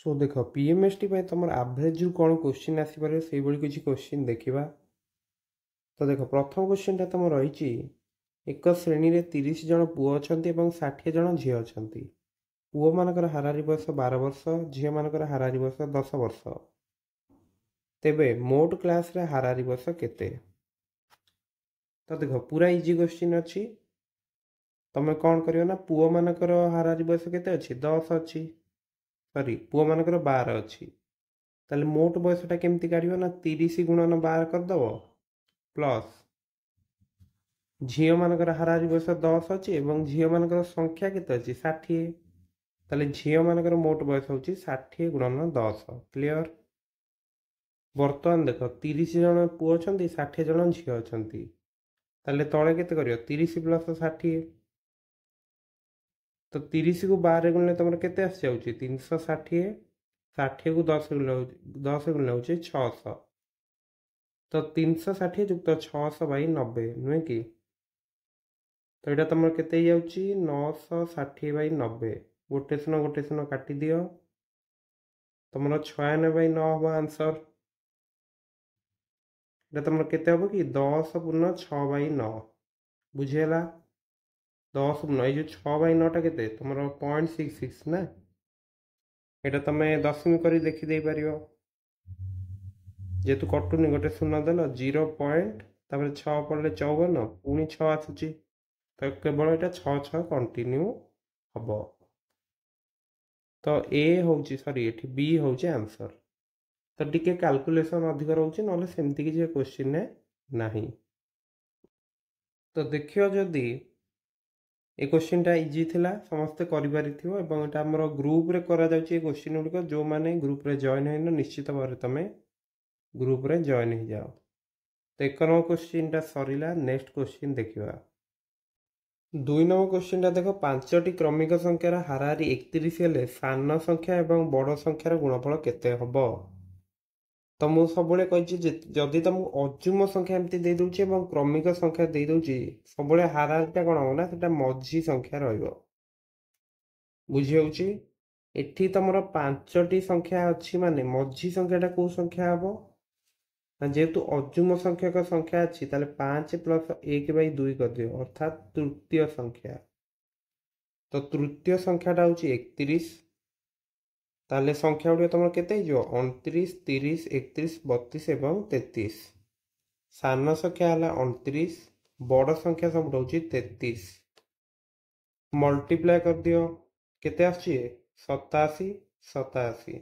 सो देख पीएमएसटी तुम एवरेज रू कौन क्वेश्चन आसपार से किसी क्वेश्चन देखा। तो देख प्रथम क्वेश्चन तुम रही एक श्रेणी में 30 जन पुओ अच्छा 60 जन झी अच्छा। पुओ मानकर हाराहारी बयस 12 वर्ष, झील मानकर हाराहारी बयस 10 वर्ष। तेबे मोट क्लास रे हाराहारी बयस केते? तो देख पूरा इजी क्वेश्चन अच्छी। तुम कौन कर ना पुओ मानकर हाराहारी बयस केते अच्छी 10 अच्छी, सॉरी पुओ मानकर 12 अच्छी। ताले मोट बयसटा केमती काढ़ ना 30 गुणन 12 करदेव प्लस झील मानकर हाराहारी बयस 10 अच्छी और झील मानकर संख्या केते अच्छी 60। ताले झील मानकर मोट बयस हूँ 60 गुणन 10। क्लियर? बर्तमान देख 30 जन पुओ अच्छा 60 जन झील अच्छा। ताले तले केते करियो 30 प्लस 60। तो 30 को 12 गुणले तुम केते आसी जाउची 360। 60 को 10 गुणले हूँ 600। तो 360 युक्त 600 बाई 90 नुहे कि? तो यहाँ तुम के 960 बाई 90 गोटे शून काटी दियो तुम 96 बाई 9 हम आंसर। यहाँ तुम के हम कि 10 पूर्ण 6 बाई 9 बुझीगला। 10 पूर्ण ये 6 बाई 9टा के तुम 0.66 ना। यहाँ तुम दशमी कर देखीदे पार जेहेतु कटुनी गोटे शून देल 0 पॉइंट 6 पड़े 54 पुणी 6 आसूची। तो केवल यहाँ 6 कंटिन्यू हम। तो ए हूँ सॉरी ये बी हूँ आंसर। तो टिके कैलकुलेशन अधिक रोचे ना सेमती किसी क्वेश्चन ना। तो देखियो जदि ये क्वेश्चन टा इजी थिला समस्ते करें ग्रुप रे करा जाउची क्वेश्चन गुड़िक जो मैंने ग्रुप रे जॉइन होन निश्चित भाव तुम ग्रुप रे जॉइन हो जाओ। तो 1 नंबर क्वेश्चन टा सरीला। नेक्स्ट क्वेश्चन देखा 2 नंबर क्वेश्चन टा देख 5टी क्रमिक संख्यार हाराहारी 31 हेले सान संख्या और बड़ संख्यार गुणफल केते हबो? तो मुझे सब कही जदि तुमको अजुम संख्या एमती दे दूची और क्रमिक संख्या दे दूची सब हाराहारीटा कौन हम ना मझी संख्या रहिबो। बुझी होउची? एठी तुमर 5टी संख्या अच्छी माने मझी संख्याटा कौ संख्या हबो ना जेहेतु अजुम संख्यक संख्या अच्छी ताले 5 प्लस 1 बाई 2 कर दियो अर्थात तृतीय संख्या। तो तृतीय संख्याटा हूँ 31। ताले संख्या गुड़िक तुम के 29, 30, 31, 32 और 33। सान संख्या है 29, बड़ संख्या सब हूँ 33। मल्टीप्लाय कर दियो केते आछी 87, 87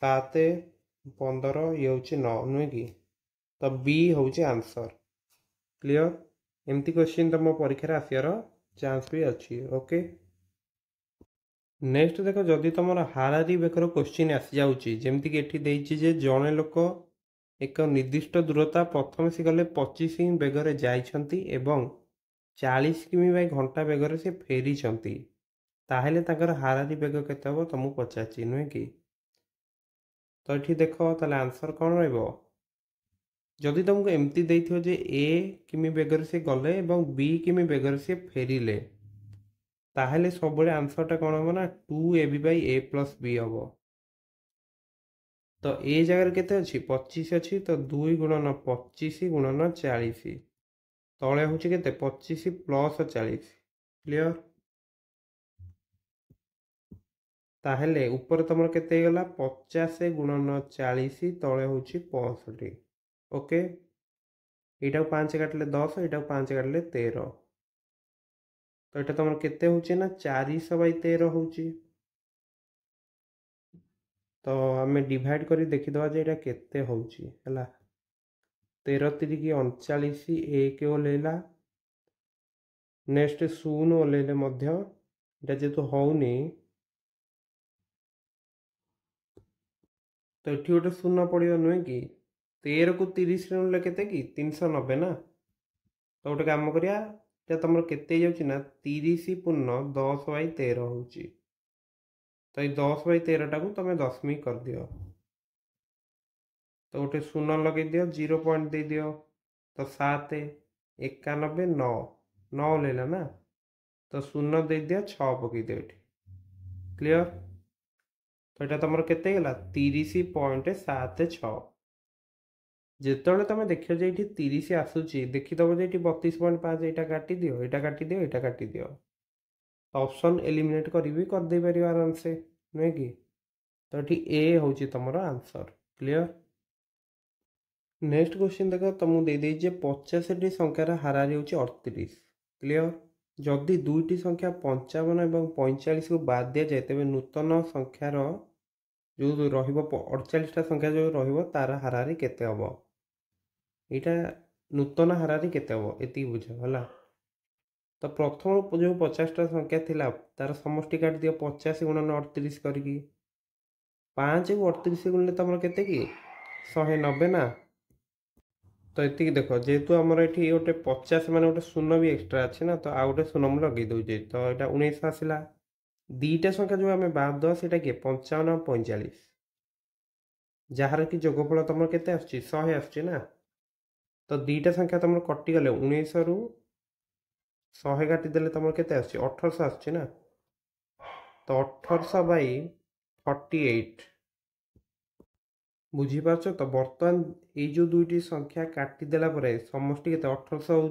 7 15 ये हूँ 9 नुहे कि? तो बी हूँ आंसर। क्लियर? एमती क्वेश्चन तुम परीक्षा आसार चांस भी अच्छी। ओके नेक्स्ट देख जदि तुम हाराहारी बेकर क्वेश्चन आसी जाऊँगी जमीक ये जड़े लोक एक निर्दिष्ट दूरता प्रथम से गले 25 किमी बेगर जाइछंती एवं 40 किमी बाई घंटा बेगर से फेरी ताहेले ताकर हाराहारी बेग केते हबो तुमको पचाची नुहे कि? तो ये देख ताले आंसर कौन रहिबो? जदि तुमको एमती देइथियो जे ए किमी बेगर से गले एवं बी किमी बेगर से फेरिले ताहेले सब आंसरटा कौन हम ना 2ab by A plus B हम। तो ए जगह केते अच्छी 25 अच्छी तो 2 गुणन 25 गुणन 40 तले हूँ के 25 प्लस 40। क्लियर? ताहेले ऊपर तुम के गला 50 गुणन 40 तले हूँ 65। ओके यहाँ 5 काटिले 10 यहाँ 5 काटिले 13। तो यहाँ तुम केते हूँ ना 400 बाई 13 हूँ। तो आम डिवाइड कर देखीदे जे यहाँ केते होउची हैला 13 3 39 1 ओल्ला नेक्स्ट शून ओल्ले जेहेतु होनी तो ये गोटे शून पड़ो नुहे कि 13 को 30 के 390 ना। तो गोटे कम करिया तुम केते ना 30 पूर्ण 10 बाई 13 हूँ। तो ये 10 बाई 13 टाक तुम दशमिक कर दियो। तो गोटे शून लगे दियो 0 पॉइंट दे दियो। तो 7 91 9 9 लेला ना। तो शून दे दिया 6 पकई दे। क्लियर? तो यहाँ तुम केते गला 30.76 जिते तुम देख जो ये 30 आसूची देखीदब जो ये 32.5 यहाँ काटी दियो यहाँ काटी दियो यहाँ काटी दियो ऑप्शन एलिमिनेट करदे पार आराम से नुहे कि तो ये ए हूँ तुम आंसर क्लियर। नेक्स्ट क्वेश्चन देख तुमको देदेजे 85 संख्यार हाराहारी हूँ 38 क्लियर। जदि दुईटी संख्या 55 और 45 को बाद दि जाए तेज नूतन संख्यार जो रड़चाटा संख्या जो रार हाराहारी केते हम यहाँ नूतन हाराहारी केते हम ये बुझ है। तो प्रथम जो 50टा संख्या थिला तार समष्टि काट दियो 50 गुणन 38 करके 5 को 38 गुणले तुम केते कि 190 ना। तो ये देख जेहेतु आमर ये गोटे 50 मान गोटे शून्य भी एक्सट्रा अच्छे ना तो आउ गए शून्य मुझे लगे दूचे तो यहाँ 19 आसला दीटा संख्या जो आम बाद दवा से किए 55 और 45 जार कि जोगफल तुम के 100 आसना तो दीटा संख्या तुम कटिगले 19 रु 100 काटिदेले तुम के 1800 आसना तो 1800 बाई 48 बुझीपार तो बर्तमान ये जो दुईटी संख्या काटिदेला समष्टि के 1800 हो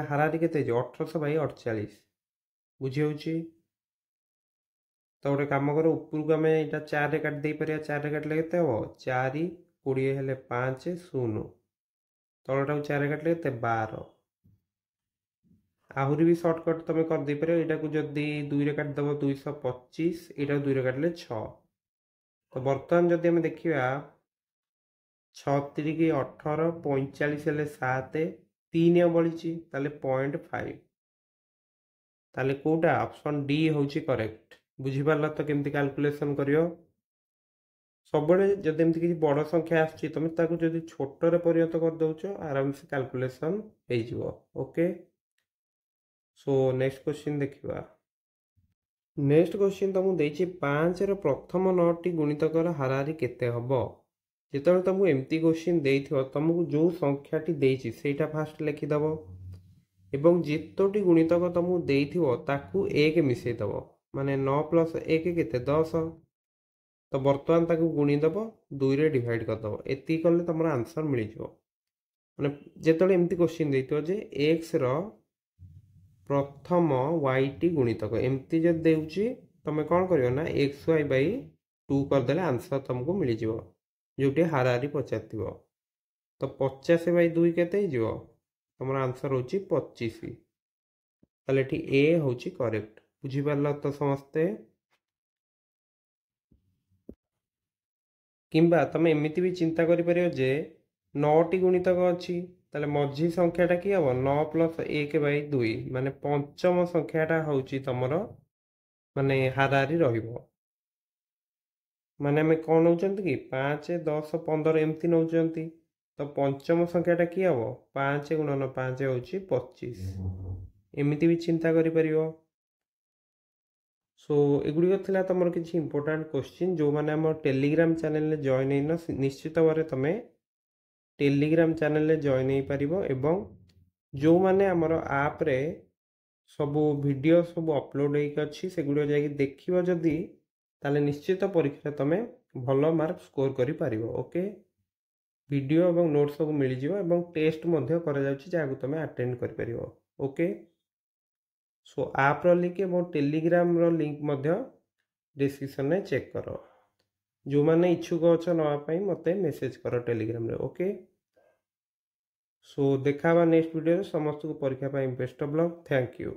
हाराहारी के 1800 बाई 48 बुझी हो। तो गोटे कम कर उपरको आम यहाँ 4 काट दे पार 4 काटिले के हम 4 20 हेले 5 0 तलटा 4 काटिले के 12 आहरी भी सर्टकट तुम करदे पार यहाँ को जदि 2 काटिदेव 225 यहाँ 2 काटिले 6 तो बर्तमान जदि आम देखा 6 3 18 45 हेले 7 3 बड़ी 0.5 ताले कोटा ऑप्शन डी हूँ करेक्ट बुझीपार तो केमती कैलकुलेशन करियो सब जब एमती किसी बड़ संख्या आसुची तुम जब छोटे परिणत कर दौच आराम से कैलकुलेशन हो ओके। सो नेक्स्ट क्वेश्चन देखा नेक्स्ट क्वेश्चन तुमको देछि 5 रो प्रथम 9टी गुणितकर हाराहारी केते हबो जिते तुमको एमती क्वेश्चन देइथिबो तुमको जो संख्याटी देछि सेटा फास्ट लिखिदब एवं जितोटी गुणितक तुमको देइथिबो ताकू 1 मिसेइदब माने 9 + 1 केते 10 तो बर्तमान ताकू गुणीदेव 2 रे डिवाइड करदेव एति कले तुम आंसर मिल जाओ माने जेतले एमती क्वेश्चन देइतो जे x रो प्रथम y टी गुणितक एमती जब देउची तुम कौन करियो ना xy बाई 2 करदेले आंसर तुमको मिल जाओ जोटी हाराहारी पचार तो 50 बाई 2 केते हो तुम आंसर हूँ 25 ताले ए हूँ करेक्ट बुझीपार तो समस्ते किंबा तुम एमती भी चिंता कर जे 9टी गुणितक अच्छी ताले मझी संख्याटा कि हम 9 + 1 बाई 2 माने पंचम संख्याटा हूँ तुम माने हाराहारी रहिबो माने आम कौन नौ कि 5 10 15 एमती नौ तो पंचम संख्याटा कि हम 5 × 5 हूँ 25 एमती भी चिंता कर। सो एगुड़िक थी तुम किसी इंपोर्टाट क्वेश्चन जो मैंने आम टेलीग्राम चैनल जॉइन होना निश्चित भाव तुम टेलीग्राम चैनल जॉइन हो पार एवं जो मैंने आमर आप रे सब वीडियो सब अपलोड होगुड़ जा देख जदि ताले निश्चित परीक्षा तुम भल मार्क स्कोर कर ओके वीडियो और नोट सब मिल जाव टेस्ट जहाँ तुम अटेंड कर ओके। सो आप लिंक और टेलीग्राम लिंक डिस्क्रिप्शन में चेक कर जो मैंने इच्छुक अच्छा नापी मत मेसेज कर टेलीग्राम रे ओके। सो देखा नेक्स्ट वीडियो समस्त को परीक्षा best of luck thank you.